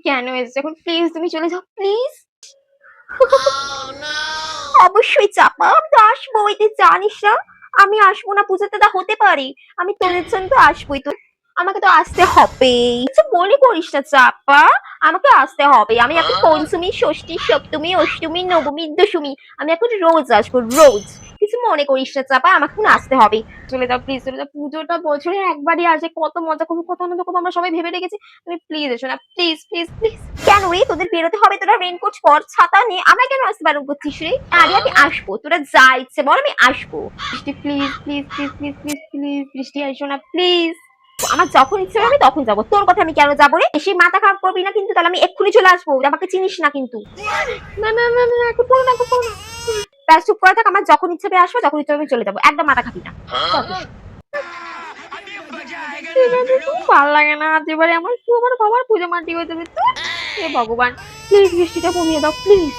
কেন এসেছো এখন? প্লিজ তুমি চলে যাও প্লিজ। অবশ্যই চাপা, আমি তো আসবো, তুই জানিস না আমি আসবো না পুজোতে? তা হতে পারি, আমি তোদের জন্য তো আসবোই, তো আমাকে তো আসতে হবে। কিছু মনে করিস না চাপা, আমাকে আসতে হবে। আমি এখন পঞ্চমী, ষষ্ঠী, সপ্তমী, অষ্টমী, নবমী, দশমী, আমি এখন রোজ আসবো, রোজ। কিছু মনে করিস না চাপা, আমাকে এখন আসতে হবে। চলে যাও প্লিজ, চলে যাও। পুজোটা বছরে একবারই আসে, কত মজা করবো, কত আনন্দ করবো, আমরা সবাই ভেবে রেখেছি। তুমি প্লিজ এসো না, প্লিজ প্লিজ প্লিজ। কেন রে, তোদের বেরোতে হবে? তোরা রেনকোট পর, ছাতা নিয়ে, আমায় কেন আসতে বারণ করছিস রে? আরে আমি আসবো, তোরা যা ইচ্ছে বল, আমি আসবো। বৃষ্টি please please please please please please, বৃষ্টি এসো না প্লিজ। আমার যখন ইচ্ছে হবে তখন যাবো, তোর কথা আমি কেন যাবো রে? বেশি মাথা খারাপ করবি না কিন্তু, তাহলে আমি এক্ষুনি চলে আসবো, আমাকে চিনিস না কিন্তু। না না না না, এখন বলো না, এখন বলো না। ব্যাস চুপ করে থাক, আমার যখন ইচ্ছে হবে আসবো, যখন ইচ্ছে হবে চলে যাবো, একদম মাথা খাবি না। ভালো লাগে না, এবারে আমার বাবার পুজো মাটি হয়ে যাবে তো। হে ভগবান, প্লিজ বৃষ্টিটা কমিয়ে দাও প্লিজ।